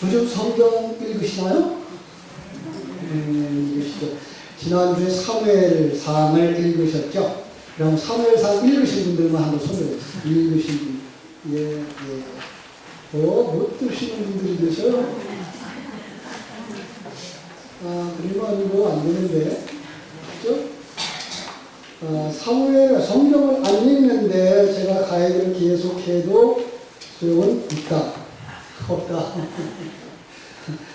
요즘 성경 읽으시나요? 읽으시죠. 지난주에 사무엘상을 읽으셨죠? 그럼 사무엘상 읽으신 분들만 한번 손을 읽으신 분. 예. 못 드시는 분들이 계셔요. 그러면 뭐 안 되는데. 그죠? 사무엘 성경을 안 읽는데 제가 가이드를 계속해도 소용은 있다. 없다.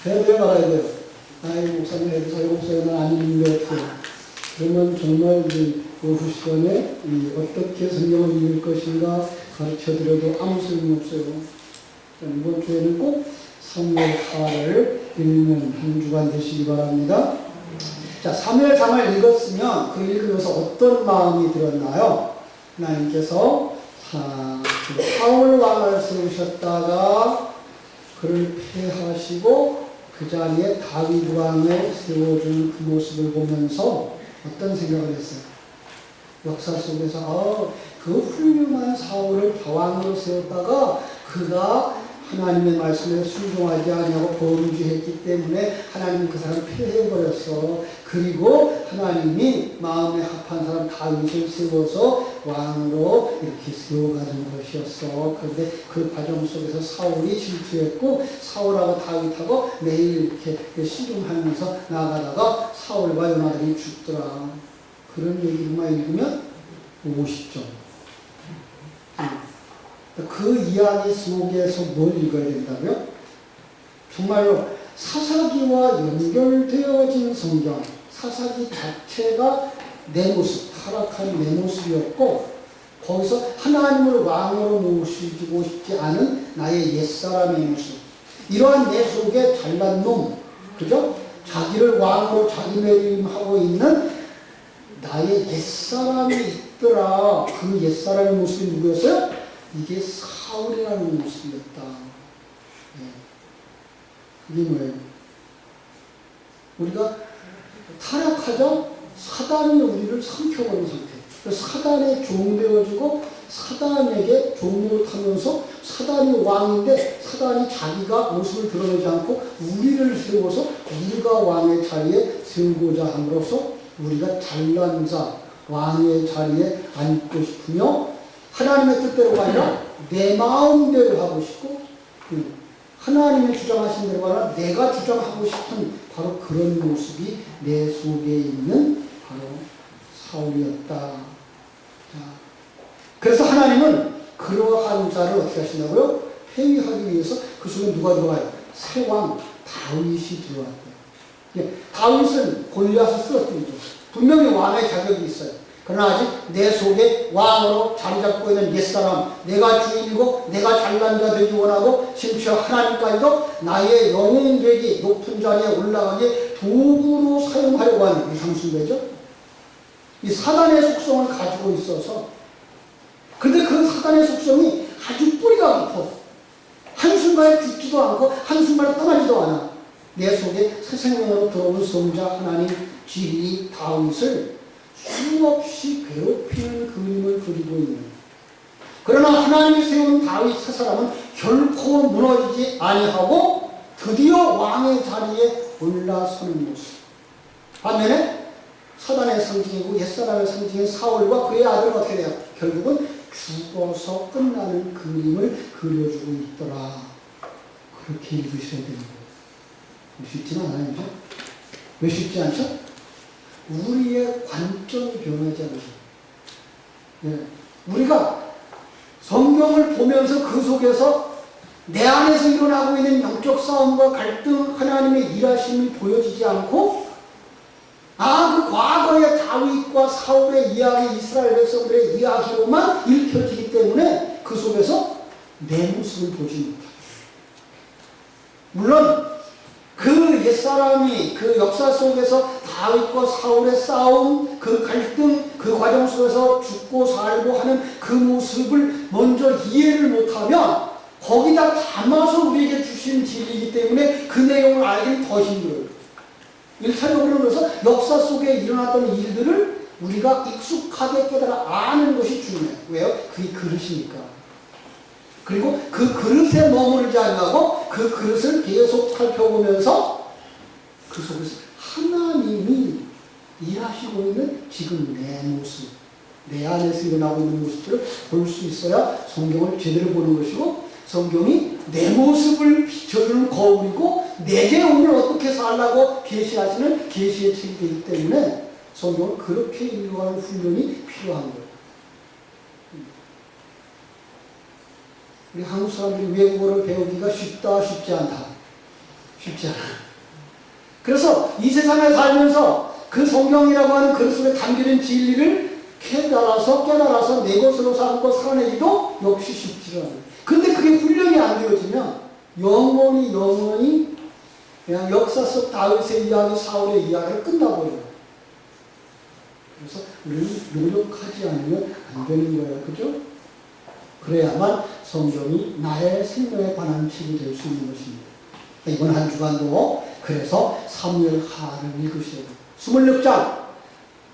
해야 말아야 돼요. 목사님 해도 소용없어요. 안 읽는데 어떻게. 그러면 정말 오후 시간에 어떻게 성경을 읽을 것인가 가르쳐드려도 아무 소용없어요. 이번 주에는 꼭 사무엘하를 읽는 한 주간 되시기 바랍니다. 자, 사무엘상을 읽었으면 그 읽으면서 어떤 마음이 들었나요? 하나님께서 사울 왕을 세우셨다가 그를 패하시고 그 자리에 다윗 왕을 세워주는 그 모습을 보면서 어떤 생각을 했어요? 역사 속에서 그 훌륭한 사울을 왕으로 세웠다가 그가 하나님의 말씀에 순종하지 아니하고 범죄했기 때문에 하나님은 그 사람을 패해버렸어. 그리고 하나님이 마음에 합한 사람 다윗을 세워서 왕으로 이렇게 세워가는 것이었어. 그런데 그 과정 속에서 사울이 질투했고 사울하고 다윗하고 매일 이렇게 씨름하면서 나가다가 사울과 요나단이 죽더라. 그런 얘기만 읽으면 50점. 그 이야기 속에서 뭘 읽어야 된다고요? 정말로 사사기와 연결되어진 성경, 사사기 자체가 내 모습, 타락한 내 모습이었고 거기서 하나님을 왕으로 모시고 싶지 않은 나의 옛사람의 모습, 이러한 내 속에 잘난 놈, 그죠? 자기를 왕으로 자기매김하고 있는 나의 옛사람이 있더라. 그 옛사람의 모습이 누구였어요? 이게 사울이라는 모습이었다. 이게 뭐예요? 우리가 타락하자 사단이 우리를 삼켜버린 상태. 그래서 사단에 종되어지고 사단에게 종노릇하면서 사단이 왕인데 사단이 자기가 모습을 드러내지 않고 우리를 세워서 우리가 왕의 자리에 세우고자 함으로써 우리가 잘난 자, 왕의 자리에 앉고 싶으며 하나님의 뜻대로가 아니라 내 마음대로 하고 싶고 하나님이 주장하신 대로 아니라 내가 주장하고 싶은 바로 그런 모습이 내 속에 있는 바로 사울이었다. 자, 그래서 하나님은 그러한 자를 어떻게 하신다고요? 폐위하기 위해서 그 속에 누가 들어가요? 새 왕 다윗이 들어왔대요. 다윗은 골리앗을 쓰러뜨리죠. 분명히 왕의 자격이 있어요. 그러나 아직 내 속에 왕으로 자리 잡고 있는 옛사람, 내가 주인이고 내가 잘난 자 되기 원하고 심지어 하나님까지도 나의 영웅 되기, 높은 자리에 올라가기 도구로 사용하려고 하는 이상순배죠. 이 사단의 속성을 가지고 있어서, 근데 그 사단의 속성이 아주 뿌리가 깊어. 한순간에 죽지도 않고 한순간에 떠나지도 않아. 내 속에 새 생명으로 들어온 성자 하나님 진리 다윗을 수없이 괴롭히는 그림을 그리고 있는. 그러나 하나님이 세운 다윗 세 사람은 결코 무너지지 아니하고 드디어 왕의 자리에 올라서는 모습. 반면에 사단의 상징이고 옛사람의 상징인 사울과 그의 아들은 어떻게 돼요? 결국은 죽어서 끝나는 그림을 그려주고 있더라. 그렇게 읽으셔야 되는 거예요. 쉽지는 않아요. 왜 쉽지 않죠? 우리의 관점이 변하지 않아요. 우리가 성경을 보면서 그 속에서 내 안에서 일어나고 있는 영적 싸움과 갈등, 하나님의 일하심이 보여지지 않고 그 과거의 다윗과 사울의 이야기, 이스라엘 백성들의 이야기로만 읽혀지기 때문에 그 속에서 내 모습을 보지 못합니다. 물론 그 옛사람이 그 역사 속에서 다윗과 사울의 싸움, 그 갈등, 그 과정 속에서 죽고 살고 하는 그 모습을 먼저 이해를 못하면 거기다 담아서 우리에게 주신 진리이기 때문에 그 내용을 알기는 더 힘들어요. 1차적으로 그래서 역사 속에 일어났던 일들을 우리가 익숙하게 깨달아 아는 것이 중요해요. 왜요? 그게 그릇이니까. 그리고 그 그릇에 머무르지 않고 그 그릇을 계속 살펴보면서 그 속에서 하나님이 일하시고 있는 지금 내 모습, 내 안에서 일어나고 있는 모습들을 볼 수 있어야 성경을 제대로 보는 것이고, 성경이 내 모습을 비춰주는 거울이고 내게 오늘 어떻게 살라고 계시하시는 계시의 책이 되기 때문에 성경은 그렇게 읽어가는 훈련이 필요한 거예요. 우리 한국 사람들이 외국어를 배우기가 쉽다, 쉽지 않다. 쉽지 않아. 그래서 이 세상에 살면서 그 성경이라고 하는 그 속에 담겨진 진리를 깨달아서 내 것으로 삼고 살아내기도 역시 쉽지 않아요. 근데 그게 훈련이 안 되어지면 영원히 그냥 역사 속 다윗의 이야기, 사울의 이야기를 끝나버려요. 그래서 우리는 노력하지 않으면 안 되는 거예요. 그죠? 그래야만 성경이 나의 생명에 관한 책이 될 수 있는 것입니다. 이번 한 주간도 그래서 사무엘하를 읽으셔야 돼요. 26장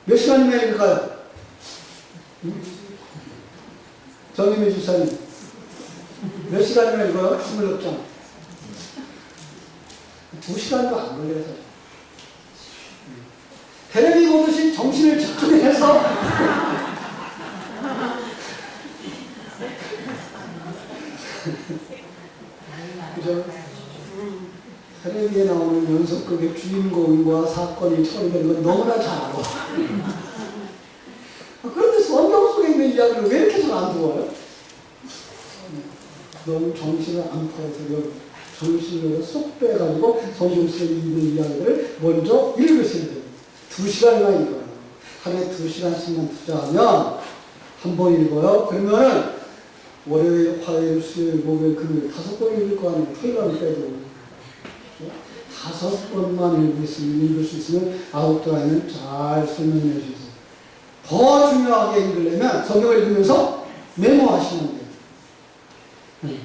몇 시간이면 읽을까요? 정임의 주사님 몇 시간이면 읽어요? 26장 2시간도 안 걸려요. 테레비 보듯이 정신을 집중해서 그죠? 테레비에 나오는 연속극의 주인공과 사건이 처리되는 건 너무나 잘 알아. 그런데 성경 속에 있는 이야기를 왜 이렇게 잘 안 두어요? 너무 정신을 안 파서 정신을 쏙 빼가지고 성경 속에 있는 이야기를 먼저 읽으셔야 돼요. 2시간이나 읽어요. 하루에 2시간씩만 투자하면 한 번 읽어요. 그러면 월요일, 화요일, 수요일, 목요일, 금요일 5번 읽을 거 아니에요. 토요일은 빼도 5번만 읽을 수 있으면 9달에는 잘 설명해 주세요. 더 중요하게 읽으려면 성경을 읽으면서 메모하시면 돼요.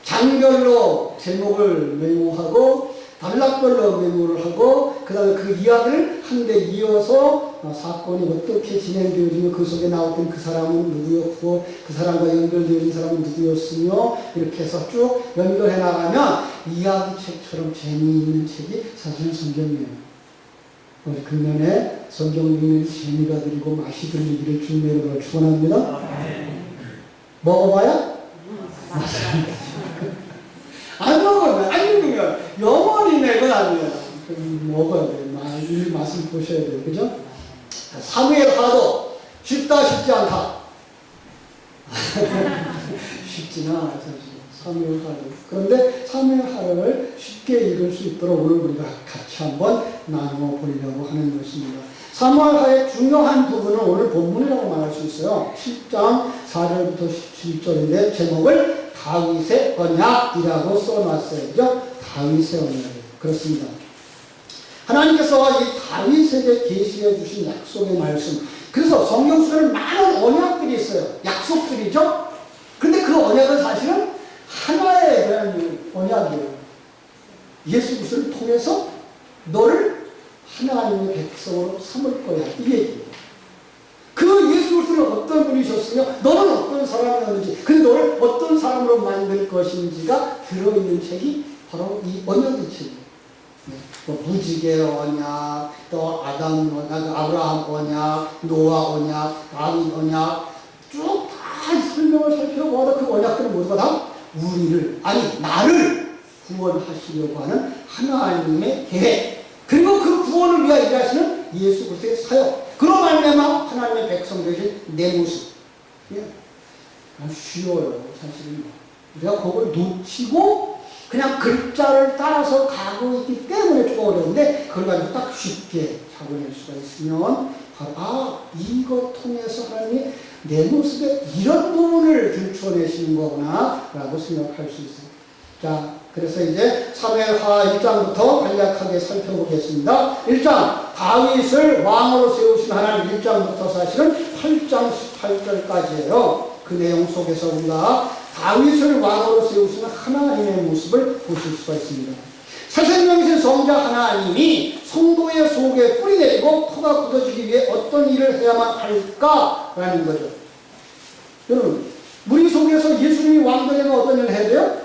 장별로 제목을 메모하고 단락별로 메모를 하고 그 다음에 그 이야기를 한 대 이어서 사건이 어떻게 진행되어지며 그 속에 나왔던 그 사람은 누구였고 그 사람과 연결되어진 사람은 누구였으며 이렇게 해서 쭉 연결해 나가면 이야기책처럼 재미있는 책이 사실은 성경이에요. 우리 금년에 성경 읽는 재미가 들리고 맛이 들리기를 주님의 이름으로 축원합니다. 먹어봐야? 맞습니다. 안 먹으면, 안 읽으면 영원히 내 건 아니에요. 먹어야 돼요. 이 맛을 보셔야 돼요. 그죠? 사무엘하도 쉽다, 쉽지 않다. 쉽지는 않아요. 사무엘하도. 그런데 사무엘하를 쉽게 읽을 수 있도록 오늘 우리가 같이 한번 나누어 보려고 하는 것입니다. 사무엘하의 중요한 부분은 오늘 본문이라고 말할 수 있어요. 10장 4절부터 17절인데 제목을 다윗의 언약이라고 써놨어요. 그죠? 다윗의 언약이에요. 그렇습니다. 하나님께서 이 다윗에게 계시해 주신 약속의 말씀. 그래서 성경 속에는 많은 언약들이 있어요. 약속들이죠? 근데 그 언약은 사실은 하나에 대한 언약이에요. 예수 그리스도를 통해서 너를 하나님의 백성으로 삼을 거야. 이 얘기예요. 그 예수 그리스도는 어떤 분이셨으며 너는 어떤 사람이었는지 그 너를 어떤 사람으로 만들 것인지가 들어있는 책이 바로 이 언약의 책이에요. 또 무지개 언약, 또 아담 언약, 아브라함 언약, 노아 언약, 다윗 언약 쭉 다 설명을 살펴봐도 그 언약들은 모두가 다 우리를, 아니 나를 구원하시려고 하는 하나님의 계획, 그리고 그 구원을 위하여 일하시는 예수 그리스도의 사역, 그로 말미암아 하나님의 백성 되신 내 모습. 쉬워요. 사실은 우리가 그걸 놓치고 그냥 글자를 따라서 가고 있기 때문에 좀 어려운데 그걸 가지고 딱 쉽게 잡아낼 수가 있으면 바로 이것 통해서 하나님이 내 모습에 이런 부분을 들춰내시는 거구나 라고 생각할 수 있어요. 자, 그래서 이제 사무엘하 1장부터 간략하게 살펴보겠습니다. 1장 다윗을 왕으로 세우신 하나님 1장부터 사실은 8장 18절까지예요. 그 내용 속에서 우리가 다윗을 왕으로 세우시는 하나님의 모습을 보실 수가 있습니다. 새생명이신 성자 하나님이 성도의 속에 뿌리 내리고 토가 굳어지기 위해 어떤 일을 해야만 할까라는 거죠. 여러분, 우리 속에서 예수님이 왕 되려면 어떤 일을 해야 돼요?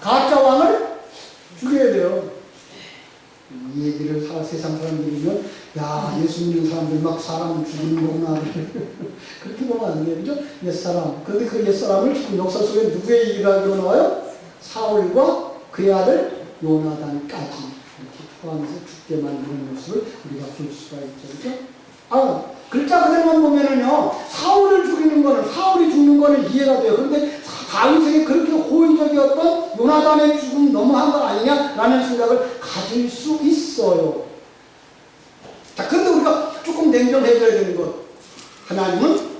가짜 왕을 죽여야 돼요. 이 얘기를 세상 사람들이면 야, 예수 믿는 사람들 막 사람 죽이는 거구나 그렇게 보면 안 돼요. 그죠? 옛사람. 그런데 그 옛사람을 지금 역사 속에 누구의 얘기가 나와요? 사울과 그의 아들 요나단까지 이렇게 포함해서 죽게 만드는 모습을 우리가 볼 수가 있죠. 그죠? 글자 그대로만 보면은요, 사울을 죽이는 거는, 사울이 죽는 거는 이해가 돼요. 그런데 다윗에게 그렇게 호의적이었던 요나단의 죽음 너무한 거 아니냐라는 생각을 가질 수 있어요. 자, 그런데 우리가 조금 냉정해져야 되는 것. 하나님은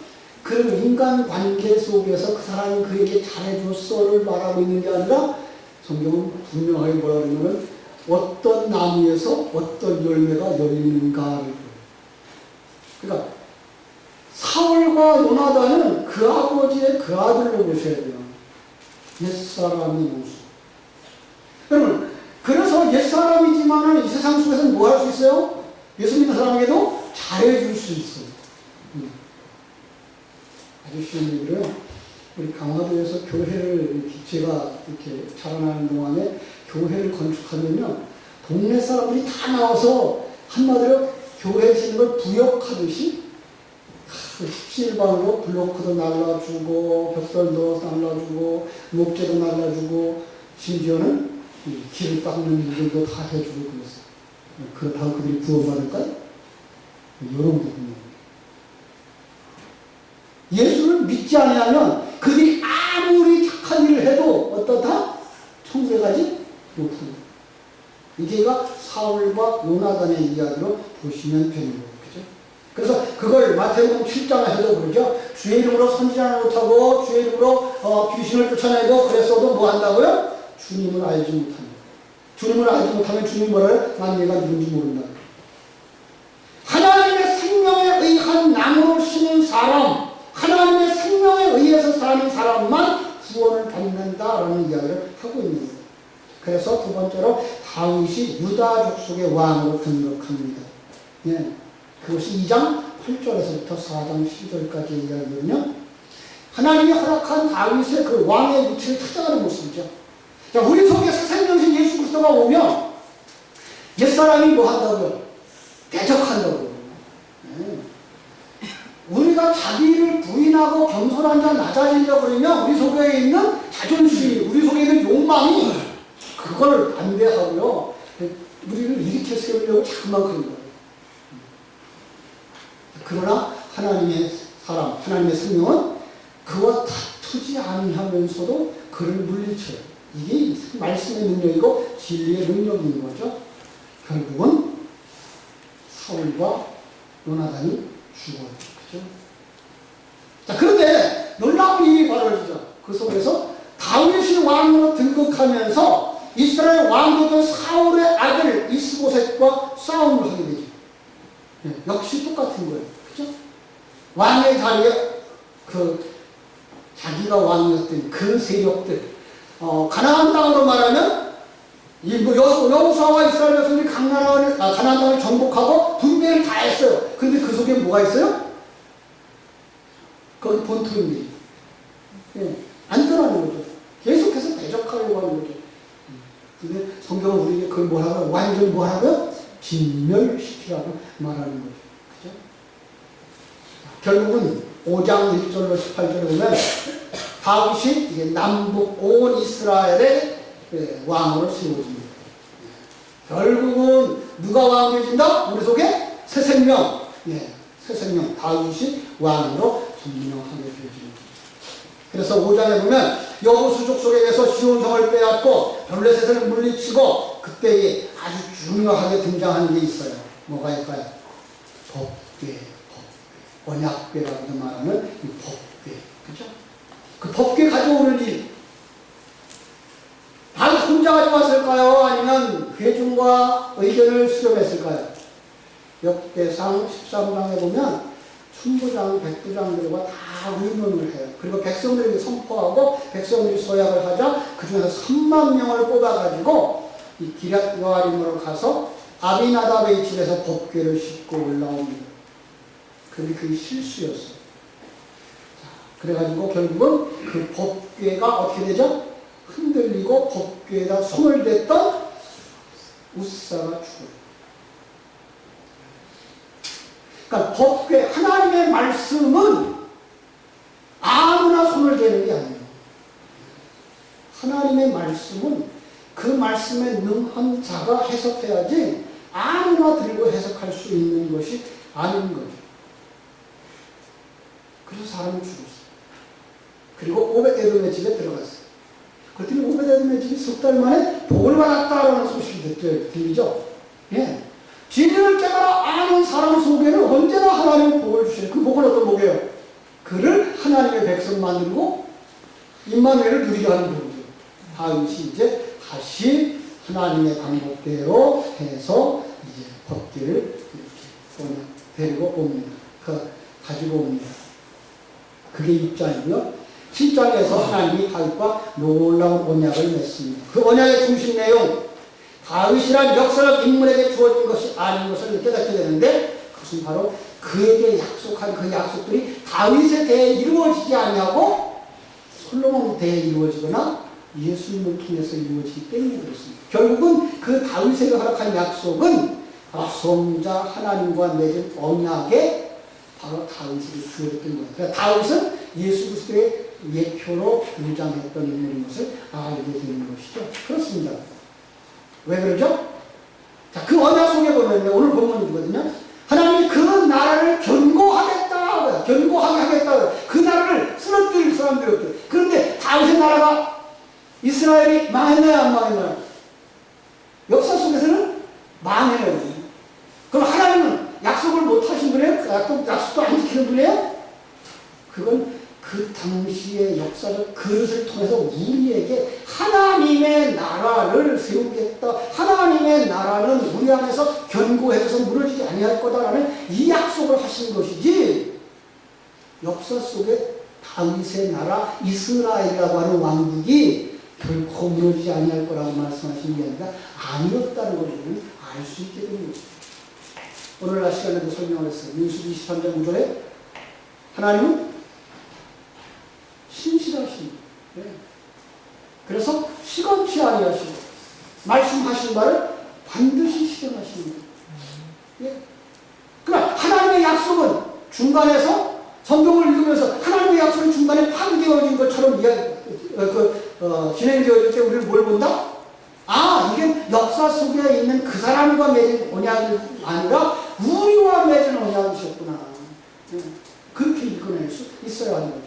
그 인간 관계 속에서 그 사람이 그에게 잘해줬어를 말하고 있는 게 아니라 성경은 분명하게 뭐라 그러냐면 어떤 나무에서 어떤 열매가 열리는가를. 그러니까 사울과 요나단은 그 아버지의 그 아들로 보셔야 돼요. 옛사람의 모습. 여러분, 그래서 옛사람이지만은 이 세상 속에서는 뭐 할 수 있어요? 예수 믿는 사람에게도 잘해줄 수 있어요. 아주 쉬운 얘기로요. 우리 강화도에서 교회를 제가 이렇게 자라나는 동안에 교회를 건축하면요, 동네 사람들이 다 나와서 한마디로 교회 짓는 걸 부역하듯이 십시일반으로 블로크도 날라주고 벽돌도 날라주고 목재도 날라주고 심지어는 길을 닦는 일도 다 해주고 그랬어요. 그렇다고 그들이 구원받을까요? 이런 부분입니다. 예수를 믿지 않으면 그들이 아무리 착한 일을 해도 어떻다? 천국에 가지 못합니다. 이게가 사울과 요나단의 이야기로 보시면 되는 거예요. 그죠? 그래서 그걸 마태복음 7장에서도 그러죠. 주의 이름으로 선지자는 못하고 주의 이름으로 귀신을 쫓아내고 그랬어도 뭐 한다고요? 주님을 알지 못합니다. 주님을 알지 못하면 주님 뭐라요? 난 얘가 누군지 모른다. 하나님의 생명에 의한 나무로 심은 사람, 하나님의 생명에 의해서 사는 사람만 구원을 받는다라는 이야기를 하고 있는 거예요. 그래서 두 번째로 다윗이 유다 족속의 왕으로 등극합니다. 예, 그것이 2장 8절에서부터 4장 10절까지의 이야기거든요. 하나님이 허락한 다윗의 그 왕의 위치를 찾아가는 모습이죠. 자, 우리 속에 새생명신 예수 그리스도가 오면 옛사람이 뭐 한다고요? 대적한다고요. 예. 우리가 자기를 부인하고 겸손한 자 낮아지려고 그러면 우리 속에 있는 자존심, 우리 속에 있는 욕망이 그걸 반대하고요. 우리를 일으켜 세우려고 자꾸만 그런 거예요. 그러나 하나님의 사람, 하나님의 생명은 그와 다투지 아니하면서도 그를 물리쳐요. 이게 말씀의 능력이고 진리의 능력인 거죠. 결국은 사울과 요나단이 죽어요. 그죠? 자, 그런데 놀라운 일이 벌어지죠. 그 속에서 다윗이 왕으로 등극하면서 이스라엘 왕국은 사울의 아들 이스보셋과 싸움을 하게 되죠. 네, 역시 똑같은 거예요. 그죠? 왕의 자리에 자기가 왕이었던 그 세력들, 가나안 땅으로 말하면 여호수아와 이스라엘 백성들이 가나안 땅을 정복하고 분배를 다 했어요. 그런데 그 속에 뭐가 있어요? 거기 본토인들이. 네, 안 떠나는 거죠. 계속해서 대적하려고 하는 거죠. 근데 성경은 우리에게 그걸 뭐라고, 완전히 뭐라고요? 진멸시키라고 말하는 거죠. 그죠? 결국은 5장 1절로 18절에 보면 다윗이 이게 남북 온 이스라엘의 왕으로 세워집니다. 결국은 누가 왕이 되진다? 우리 속에 새 생명, 새 생명 다윗이 왕으로 분명하게 되어집니다. 그래서 5장에 보면 여호수 족속에게서 시온성을 빼앗고 블레셋을 물리치고 그때에 아주 중요하게 등장하는 게 있어요. 뭐가 있을까요? 법궤. 언약궤라고 말하는 이 법궤. 그죠? 그 법궤 가져오는 일. 다윗 혼자 가져왔을까요? 아니면 회중과 의견을 수렴했을까요? 역대상 13장에 보면 천부장, 백부장들과 다 의논을 해요. 그리고 백성들에게 선포하고 백성들이 서약을 하자 그 중에서 3만 명을 뽑아가지고 이 기럇 여아림으로 가서 아비나답의 집에서 법궤를 싣고 올라옵니다. 그런데 그게 실수였어요. 그래가지고 결국은 그 법궤가 어떻게 되죠? 흔들리고 법궤에다 손을 댔던 웃사가 죽어요. 그러니까 법궤, 하나님의 말씀은 아무나 손을 대는 게 아니에요. 하나님의 말씀은 그 말씀에 능한 자가 해석해야지 아무나 들고 해석할 수 있는 것이 아닌 거죠. 그래서 사람이 죽었어요. 그리고 오벳에돔의 집에 들어갔어요. 그랬더니 오벳에돔의 집이 석 달 만에 복을 받았다라는 소식이 들리죠. 예. 진리를 깨달아 아는 사람 속에는 언제나 하나님은 복을 주셔요. 그 복은 어떤 복이에요? 그를 하나님의 백성 만들고 임마누엘을 누리게 하는 복이죠. 다윗이 이제 다시 하나님의 방법대로 해서 이제 법궤를 이렇게 데리고 옵니다. 가지고 옵니다. 그게 6장이고요. 7장에서 하나님이 다윗과 놀라운 언약을 맺습니다. 그 언약의 중심 내용, 다윗이란 역사적 인물에게 주어진 것이 아닌 것을 깨닫게 되는데, 그것은 바로 그에게 약속한 그 약속들이 다윗에 대해 이루어지지 아니하고 솔로몬에 대해 이루어지거나 예수님을 통해서 이루어지기 때문에 그렇습니다. 결국은 그 다윗에게 허락한 약속은 바로 성자 하나님과 맺은 언약에 바로 다윗에게 주어졌던 거예요. 그러니까 다윗은 예수 그리스도의 예표로 등장했던 인물인 것을 알게 되는 것이죠. 그렇습니다. 왜 그러죠? 자, 그 언약 속에 보면 오늘 본문이거든요. 하나님이 그 나라를 견고하겠다, 견고하게 하겠다. 그 나라를 쓰러뜨릴 사람들이었대요. 그런데 다윗의 나라가 이스라엘이 망했나요, 안 망했나요? 역사 속에서는 망해요. 그럼 하나님은 약속을 못 하신 분이에요? 약속도 안 지키는 분이에요? 그건 그 당시의 역사적 그릇을 통해서 우리에게 하나님의 나라를 세우겠다. 하나님의 나라는 우리 안에서 견고해져서 무너지지 아니할 거다라는 이 약속을 하신 것이지, 역사 속에 다윗의 나라 이스라엘이라고 하는 왕국이 결코 무너지지 아니할 거라고 말씀하신 게 아니라 아니었다는 걸 우리는 알 수 있게 되는 거죠. 오늘날 시간에도 설명을 했어요. 민수기 23장 9절에 하나님은 신실하십니다. 네. 그래서 시건치 아니하시고 말씀하신 바를 반드시 실행하십니다. 예. 그러니까 하나님의 약속은 중간에서 성경을 읽으면서 하나님의 약속이 중간에 파괴되어진 것처럼 진행되어질 때 우리는 뭘 본다? 아, 이게 역사 속에 있는 그 사람과 맺은 언약이 아니라 우리와 맺은 언약이셨구나. 예. 그렇게 읽어낼 수 있어야 하는 거죠.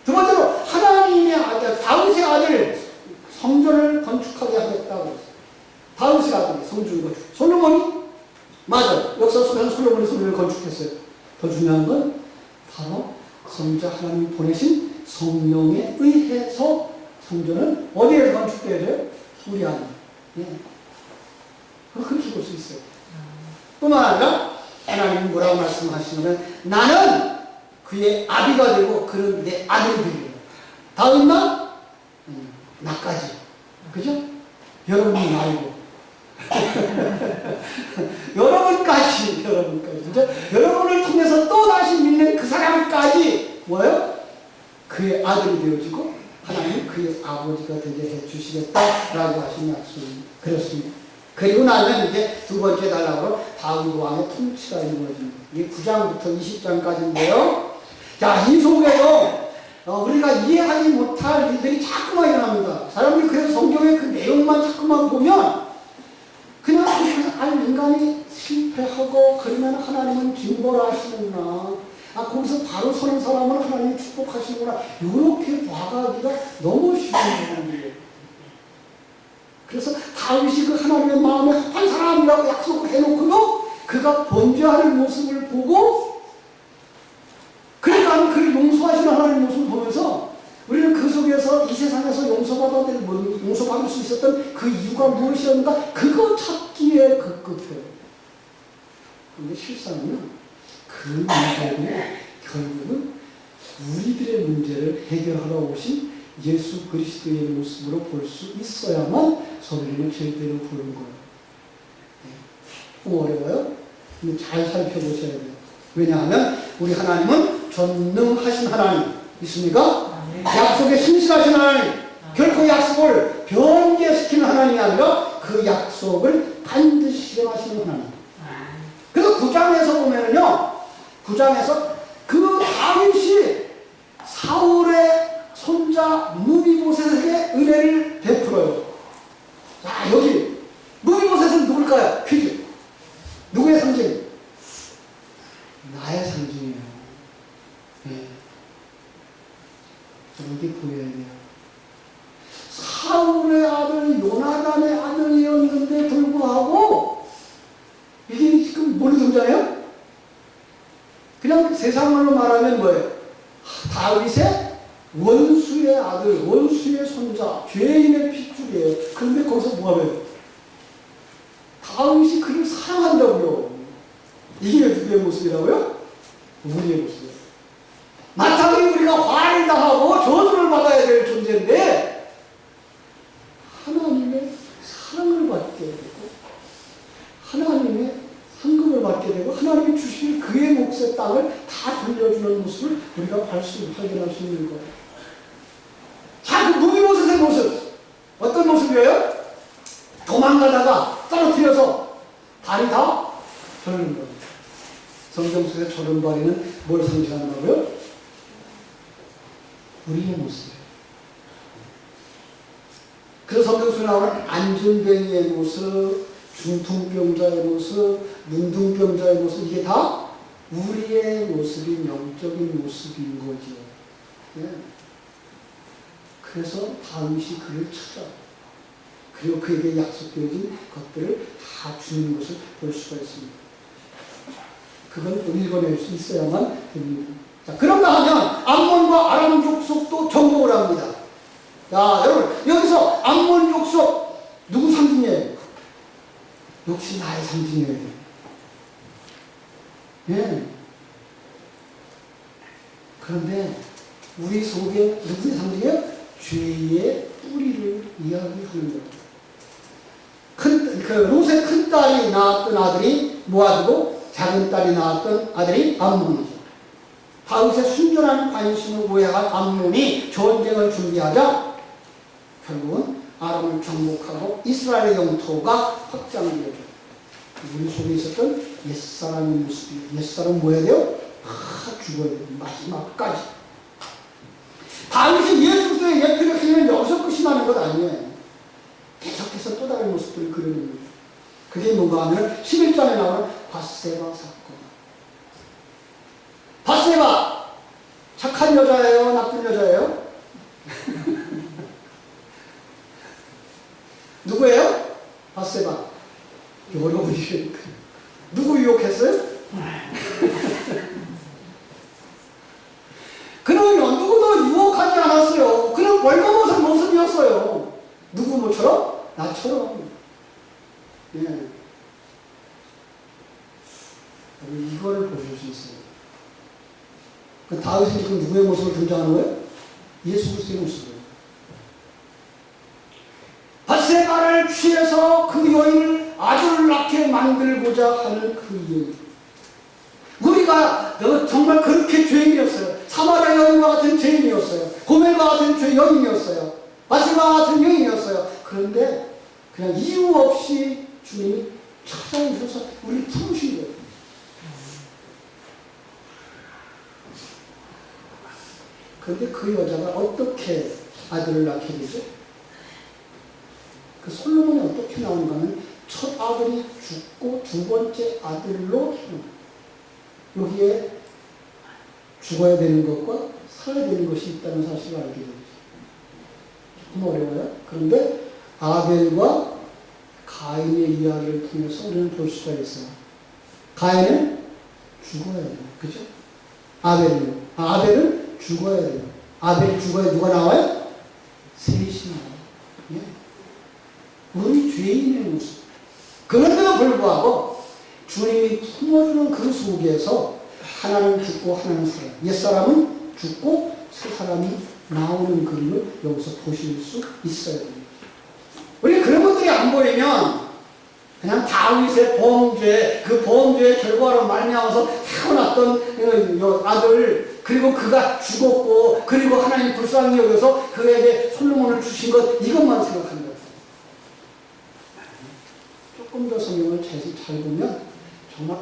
두 번째로 하나님의 아들, 다윗의 아들 성전을 건축하게 하겠다고 했어요. 다윗의 아들이 성전 건축. 솔로몬이? 맞아요. 역사 속에서 솔로몬이 성전을 건축했어요. 더 중요한 건 바로 성자 하나님이 보내신 성령에 의해서 성전은 어디에서 건축되어져요? 우리 안에. 예. 그렇게 볼 수 있어요. 뿐만 아니라 하나님은 뭐라고 말씀하시냐면 나는 그의 아비가 되고 그는 내 아들이 되리라. 다윗만? 나까지. 그죠? 여러분이 나이고. 여러분까지. 그죠? 여러분을 통해서 또 다시 믿는 그 사람까지 뭐예요? 그의 아들이 되어지고 하나님 그의 아버지가 되게 해주시겠다라고 하신 약속입니다. 그렇습니다. 그리고 나면 이제 두 번째 단락으로 다윗 왕의 통치가 이루어집니다. 이게 9장부터 20장까지인데요. 자, 이 속에서 우리가 이해하지 못할 일들이 자꾸만 일어납니다. 사람들이 그래서 성경의 그 내용만 자꾸만 보면 그냥 인간이 실패하고 그러면 하나님은 징벌을 하시는구나. 아, 거기서 바로 서는 사람은 하나님이 축복하시는구나. 이렇게 봐가기가 너무 쉬운 일이에요. 그래서 다윗이 그 하나님의 마음에 합한 사람이라고 약속을 해놓고도 그가 범죄하는 모습을 보고 그러니까 그를 용서하시는 하나님의 모습을 보면서 우리는 그 속에서 이 세상에서 용서받을 수 있었던 그 이유가 무엇이었는가? 그거 찾기에 급급해요. 그런데 실상은 그 문제는 결국은 우리들의 문제를 해결하러 오신 예수 그리스도의 모습으로 볼 수 있어야만 성경을 제대로 보는 거예요. 네. 어려워요? 근데 잘 살펴보셔야 돼요. 왜냐하면 우리 하나님은 전능하신 하나님 있습니까? 약속에 신실하신 하나님, 결코 약속을 변개시키는 하나님이 아니라 그 약속을 반드시 실행하시는 하나님. 그래서 9장에서 보면은요, 9장에서 그 다윗이 사울의 손자 무비보셋에게 은혜를 베풀어요. 자, 여기 무비보셋은 누굴까요? 퀴즈. 누구의 상징? 나의 상징이에요. 네. 여기 보여야 돼요. 사울의 아들 요나단의 아들이었는데 불구하고 이게 지금 뭘로 등장해요? 그냥 세상말로 말하면 뭐예요? 다윗의 원수의 아들, 원수의 손자, 죄인의 핏줄이에요. 그런데 거기서 뭐 하면? 다윗이 그를 사랑한다고요. 이게 누구의 모습이라고요? 우리의 모습이에요. 마땅히 우리가 화를 당하고 저주를 받아야 될 존재인데 하나님의 사랑을 받게 되고 하나님의 상급을 받게 되고 하나님이 주신 그의 몫의 땅을 다 돌려주는 모습을 우리가 발견할 수 있는 거예요. 자, 그 무비보셋의 모습 어떤 모습이에요? 도망가다가 떨어뜨려서 발이 다 저는 거예요. 성경 속의 저런 발이는 뭘 상징하는 거고요? 우리의 모습이에요. 그래서 성경 속에 나오는 안전뱅이의 모습, 중풍병자의 모습, 문둥병자의 모습, 이게 다 우리의 모습인 영적인 모습인 거죠. 네. 그래서 다윗이 그를 찾아 그리고 그에게 약속되어진 것들을 다 주는 것을 볼 수가 있습니다. 그건 읽어낼 수 있어야만 됩니다. 자, 그런가 하면 암몬과 아람 족속도 정복을 합니다. 자, 여러분 여기서 암몬 족속 누구 상징이에요? 역시 나의 상징이에요. 예. 그런데 우리 속에 누구의 상징이에요? 죄의 뿌리를 이야기하는 거예요. 롯의 큰 딸이 낳았던 아들이 모아드고 작은 딸이 낳았던 아들이 암몬이죠. 다윗의 순전한 관심을 오해한 암몬이 전쟁을 준비하자 결국은 아람을 정복하고 이스라엘의 영토가 확장되죠. 우리 속에 있었던 옛사람의 모습이에요. 옛사람 뭐 해야 돼요? 다 죽어야 돼요. 마지막까지. 다윗이 예수 그리스도의 예표를 그리면 여기서 끝이 나는 것 아니에요. 계속해서 또 다른 모습들을 그리는 거예요. 그게 뭔가 하면 11장에 나오는 밧세바 사건. 밧세바 착한 여자예요? 나쁜 여자예요? 누구예요? 밧세바. 여러분이 누구 유혹했어요? 그러면 누구도 유혹하지 않았어요. 그냥 벌거벗은 모습이었어요. 누구 모처럼? 나처럼. 예. 이거를 보실 수 있어요. 그 다윗이 지금 누구의 모습으로 등장하는 거예요? 예수 그리스도의 모습이에요. 밧세바를 취해서 그 여인을 아들을 낳게 만들고자 하는 그 여인. 우리가 정말 그렇게 죄인이었어요. 사마리아 여인과 같은 죄인이었어요. 고멜과 같은 여인이었어요. 밧세바와 같은 여인이었어요. 그런데 그냥 이유 없이 주님이 찾아오셔서 우리를 부르신 거예요. 그런데 그 여자가 어떻게 아들을 낳게 되죠? 그 솔로몬이 어떻게 나오는가 하면 첫 아들이 죽고 두 번째 아들로 여기에 죽어야 되는 것과 살아야 되는 것이 있다는 사실을 알게 되죠. 조금 어려워요. 그런데 아벨과 가인의 이야기를 통해서 우리는 볼 수가 있어요. 가인은 죽어야 돼요. 그죠? 아벨은 죽어야 돼요. 아벨이 죽어야 누가 나와요? 셋이 나와요. 예. 우리 죄인의 모습. 그런데도 불구하고 주님이 품어주는 그 속에서 하나는 죽고 하나는 살아요. 옛사람은 죽고 새 사람이 나오는 그림을 여기서 보실 수 있어야 됩니다. 우리 그런 것들이 안 보이면 그냥 다윗의 범죄, 그 범죄의 결과로 말미암아서 태어났던 아들, 그리고 그가 죽었고, 그리고 하나님 불쌍히 여겨서 그에게 솔로몬을 주신 것, 이것만 생각한 거예요. 조금 더 성경을 잘 보면 정말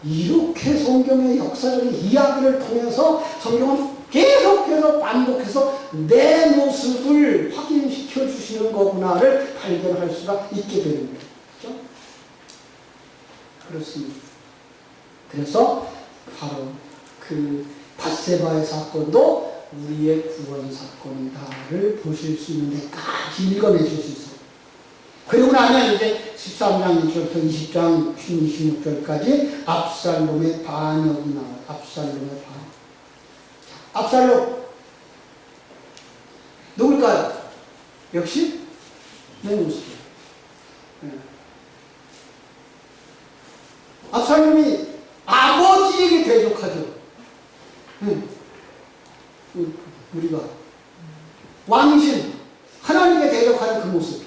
이렇게 성경의 역사적인 이야기를 통해서 성경은 계속해서 반복해서 내 모습을 확인시켜 주시는 거구나를 발견할 수가 있게 되는 거예요. 그렇죠? 그렇습니다. 그래서 바로 그 밧세바의 사건도 우리의 구원 사건이다를 보실 수 있는 데까지 읽어내실 수 있어요. 그리고 나면 이제 13장 1절부터 20장 26절까지 압살롬의 반역이 나와요. 압살롬의 반역. 압살롬 누굴까요? 역시 내 모습이에요. 네. 압살롬이 아버지에게 대적하죠. 우리가 왕이신 하나님께 대적하는 그 모습.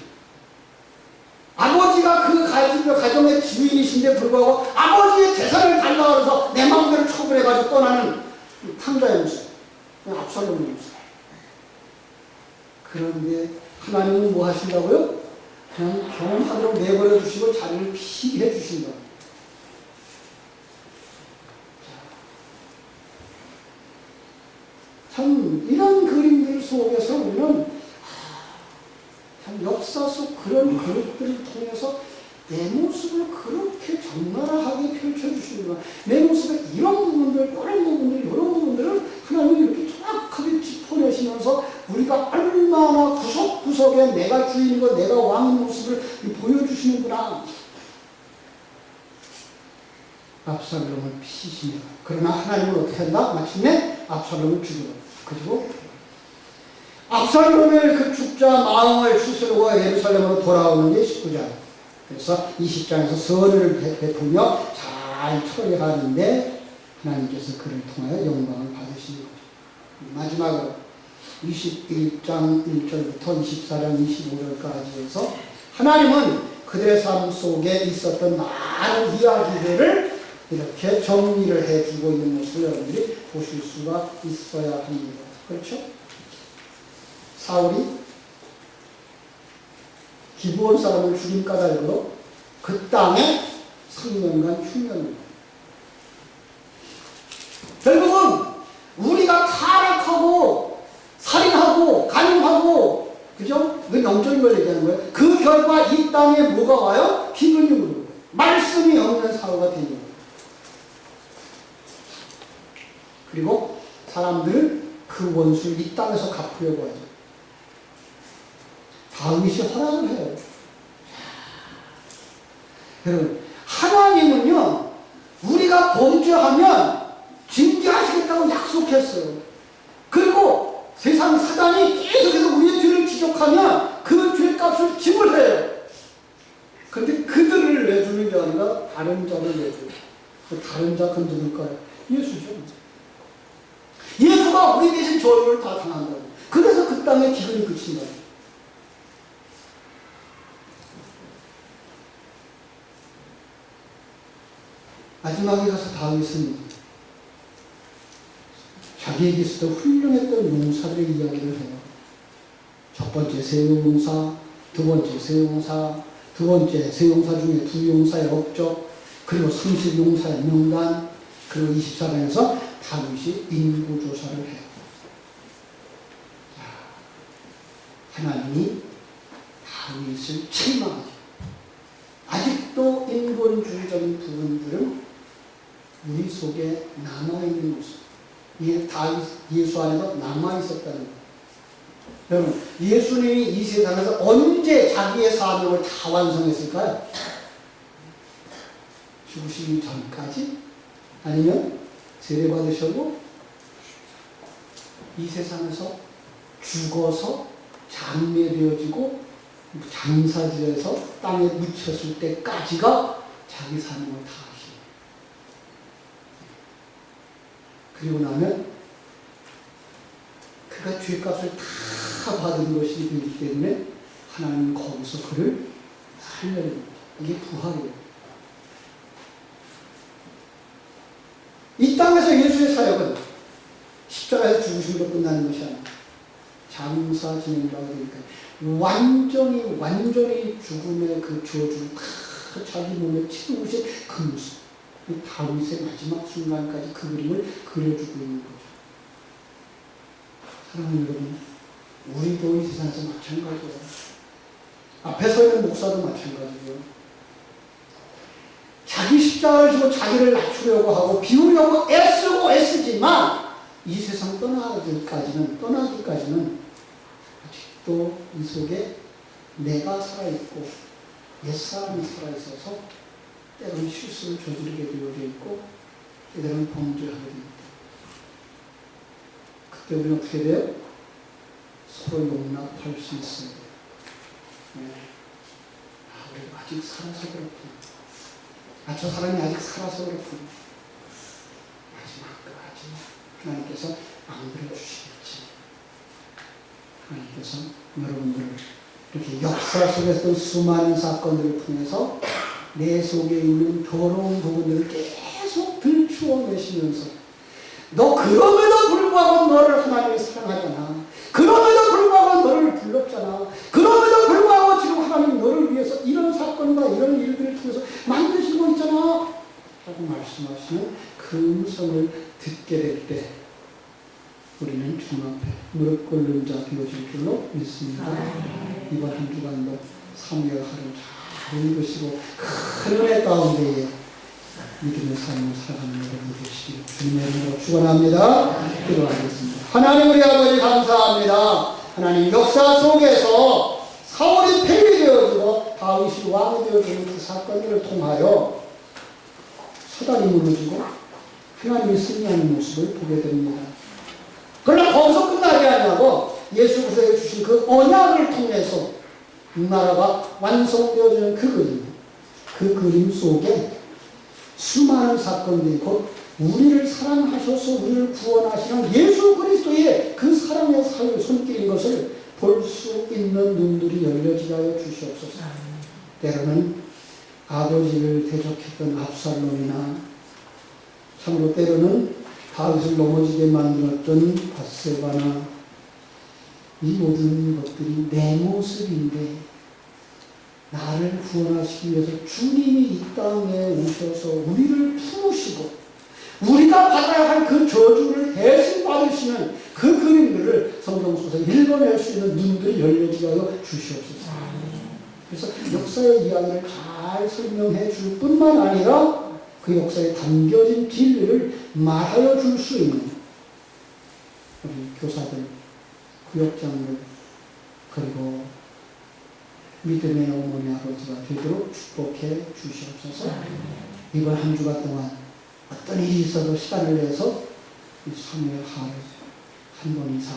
아버지가 그 가정의 주인이신데 불구하고 아버지의 재산을 달라고 해서 내 마음대로 처분해가지고 떠나는 탕자의 모습. 압살롬의 모습. 그런데 하나님은 뭐 하신다고요? 그냥 경험하도록 내버려 주시고 자리를 피해 주신다. 참 이런 그림들 속에서 우리는 참 역사 속 그런 그릇들을 통해서 내 모습을 그렇게 적나라하게 펼쳐주시는구나. 내 모습의 이런 부분들, 이런 부분들, 이런 부분들을 하나님이 이렇게 정확하게 짚어내시면서 우리가 얼마나 구석구석에 내가 주인인 것, 내가 왕인 모습을 보여주시는구나. 압살롬을 피시며, 그러나 하나님은 어떻게 한다? 마침내 압살롬을 죽여. 그리고 압살롬의 그 죽자 마음을 추스르고 예루살렘으로 돌아오는 게 19장. 그래서 20장에서 선을 베풀며 잘 처리하는데 하나님께서 그를 통하여 영광을 받으시는 거죠. 마지막으로 21장 1절부터 24장 25절까지 해서 하나님은 그들의 삶 속에 있었던 많은 이야기들을 이렇게 정리를 해주고 있는 모습을 여러분들이 보실 수가 있어야 합니다. 그렇죠? 사울이 기브온 사람을 죽임 까닭으로 그 땅에 3년간 흉년을 결국은 우리가 타락하고 살인하고 간음하고 그죠? 그 영적인 걸 얘기하는 거예요. 그 결과 이 땅에 뭐가 와요? 기근이 오는 거예요. 말씀이 없는 사회가 되는 거예요. 그리고 사람들은 그 원수를 이 땅에서 갚으려고 하죠. 다윗이 허락을 해요. 여러분, 하나님은요, 우리가 범죄하면 징계하시겠다고 약속했어요. 그리고 세상 사단이 계속해서 우리의 죄를 지적하면 그 죄값을 지불해요. 그런데 그들을 내주는 게 아니라 다른 자를 내줘요. 그 다른 자가 누굴까요? 예수죠. 예수가 우리 대신 저주를 다 당한다고. 그래서 그 땅에 기근이 그친다고. 마지막에 가서 다윗은 자기에게 있었던 훌륭했던 용사들의 이야기를 해요. 첫 번째 세용사, 두 번째 세용사, 두 번째 세용사 중에 두 용사의 업적, 그리고 30용사의 명단, 그리고 24장에서 다윗이 인구조사를 해요. 하나님이 다윗을 책망하죠. 아직도 인본주의적인 부분들은 우리 속에 남아있는 모습. 다윗, 예수 안에도 남아있었다는 거예요. 여러분, 예수님이 이 세상에서 언제 자기의 사명을 다 완성했을까요? 죽으시기 전까지? 아니면 세례받으시고 이 세상에서 죽어서 장례되어지고 장사지에서 땅에 묻혔을 때까지가 자기 사명을 다 하시고, 그리고 나면 그가 죄값을 다 받은 것이기 때문에 하나님은 거기서 그를 살려는 이게 부활이에요. 이 땅에서 예수의 사역은 십자가에서 죽으심으로 끝나는 것이 아니라 장사 진행하게 되니까 완전히 죽음의 그 저주를 다 자기 몸에 채우신 그 모습, 다윗의 마지막 순간까지 그 그림을 그려주고 있는 거죠. 사랑하는 여러분, 우리도 이 세상에서 마찬가지예요. 앞에 서 있는 목사도 마찬가지고요. 자기 십자가를 지고 자기를 낮추려고 하고 비우려고 애쓰지만 이 세상 떠나기까지는 아직도 이 속에 내가 살아있고 옛사람이 살아있어서 때로는 실수를 저지르게 되어져 있고 때로는 범죄하게 됩니다. 그때 우리는 어떻게 돼요? 서로 용납할 수 있어야 돼요. 네. 우리가 아직 살아서 그렇구나. 저 사람이 아직 살아서 그렇구나. 마지막까지 하나님께서 만들어 주시겠지. 하나님께서 여러분들을 이렇게 역사 속에서 수많은 사건들을 통해서 내 속에 있는 더러운 부분들을 계속 들추어내시면서 너 그럼에도 불구하고 너를 하나님이 사랑하잖아. 그럼에도 불구하고 너를 불렀잖아. 그럼에도 불구하고 지금 하나님 너를 위해서 이런 사건과 이런 일들을 통해서 만드시고 있잖아 라고 말씀하시는 그 음성을 듣게 될 때 우리는 주님 앞에 무릎 꿇는 자 되어질 줄로 믿습니다. 이번 한 주간도 사무엘하를 잘 읽으시고 큰 은혜 가운데에 믿음의 삶을 살아가는 여러분 되시기를 주님의 이름으로 축원합니다. 기도하겠습니다. 하나님 우리 아버지 감사합니다. 하나님 역사 속에서 사울이 폐위되어지고 다윗이 왕이 되어지는 그 사건들을 통하여 사단이 무너지고 하나님이 승리하는 모습을 보게 됩니다. 그러나 거기서 끝나지 아니하고 예수 그리스도에 주신 그 언약을 통해서 나라가 완성되어지는 그 그림 속에 수많은 사건들이 곧 우리를 사랑하셔서 우리를 구원하시는 예수 그리스도의 그 사랑의 사유 손길인 것을 볼 수 있는 눈들이 열려지게 하여 주시옵소서. 때로는 아버지를 대적했던 압살롬이나 참으로 때로는 다윗을 넘어지게 만들었던 밧세바나 이 모든 것들이 내 모습인데 나를 구원하시기 위해서 주님이 이 땅에 오셔서 우리를 품으시고 우리가 받아야 할 그 저주를 대신 받으시는 그 그림들을 성경 속에서 읽어낼 수 있는 눈들이 열려지게 하여 주시옵소서. 그래서 역사의 이야기를 잘 설명해 줄 뿐만 아니라 그 역사에 담겨진 진리를 말하여 줄 수 있는 우리 교사들, 구역장들, 그리고 믿음의 어머니 아버지가 되도록 축복해 주시옵소서. 이번 한 주간 동안 어떤 일이 있어도 시간을 내서 이 사무엘하를 한 번 이상,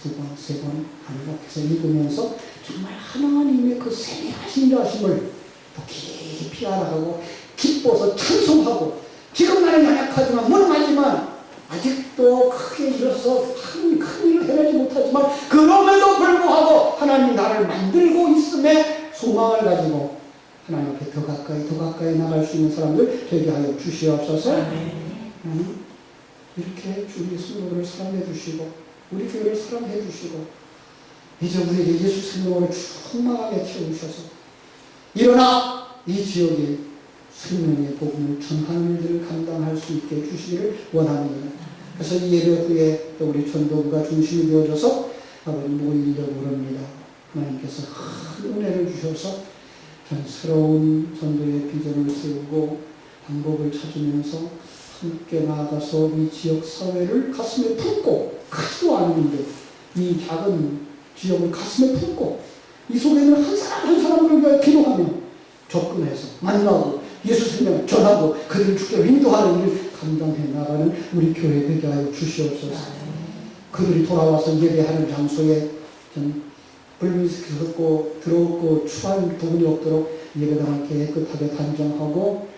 두 번, 세 번 반복해서 읽으면서 정말 하나님의 그 세미하신 자심을 더 깊이 알아가고 기뻐서 찬송하고 지금 나는 연약하지만 무능하지만 아직도 크게 일어서 큰 일을 해내지 못하지만 그럼에도 불구하고 하나님 나를 만들고 있음에 소망을 가지고 하나님 앞에 더 가까이 나갈 수 있는 사람들 되게 하여 주시옵소서. 이렇게 우리 성도들을 사랑해 주시고 우리 교회를 사랑해 주시고 이제 우리에게 예수 생명을 충만하게 채우셔서 일어나 이 지역에 생명의 복음을 전하는 일들을 감당할 수 있게 해주시기를 원합니다. 그래서 이 예배 후에 또 우리 전도부가 중심이 되어져서 아버지 모이려고 합니다. 하나님께서 큰 은혜를 주셔서 전 새로운 전도의 비전을 세우고 방법을 찾으면서 함께 나아가서 이 지역 사회를 가슴에 품고 크지도 않은데 이 작은 지역을 가슴에 품고 이 속에는 한 사람 한 사람을 위하여 기도하며 접근해서 만나고 예수 생명을 전하고 그들을 주께 인도하는 일을 감당해 나가는 우리 교회 되게 하여 주시옵소서. 그들이 돌아와서 예배하는 장소에 불미스럽고 더럽고 추한 부분이 없도록 예배당을 깨끗하게 단장하고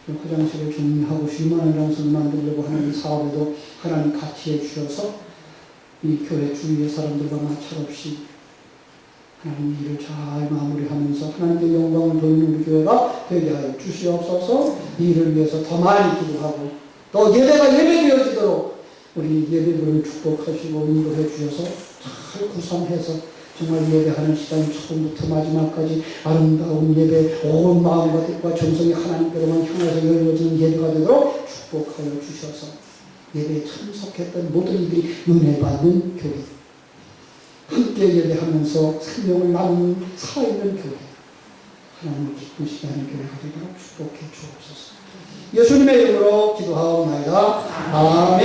화장실을 정리하고 쉴만한 장소를 만들려고 하는 이 사업에도 하나님 같이 해주셔서 이 교회 주위의 사람들과 마찰없이 하나님 일을 잘 마무리하면서 하나님의 영광을 돌리는 우리 교회가 되게 하여 주시옵소서. 이 일을 위해서 더 많이 기도하고 또 예배가 예배되어지도록 우리 예배를 축복하시고 인도해 주셔서 잘 구성해서 정말 예배하는 시간 처음부터 마지막까지 아름다운 예배 온 마음과 정성이 하나님께로만 향해서 열려지는 예배가 되도록 축복하여 주셔서 예배에 참석했던 모든 이들이 은혜 받는 교회, 함께 예배하면서 생명을 나누는 살아있는 교회, 하나님을 기쁘시게 하는 교회가 되도록 축복해 주옵소서. 예수님의 이름으로 기도하옵나이다. 아멘.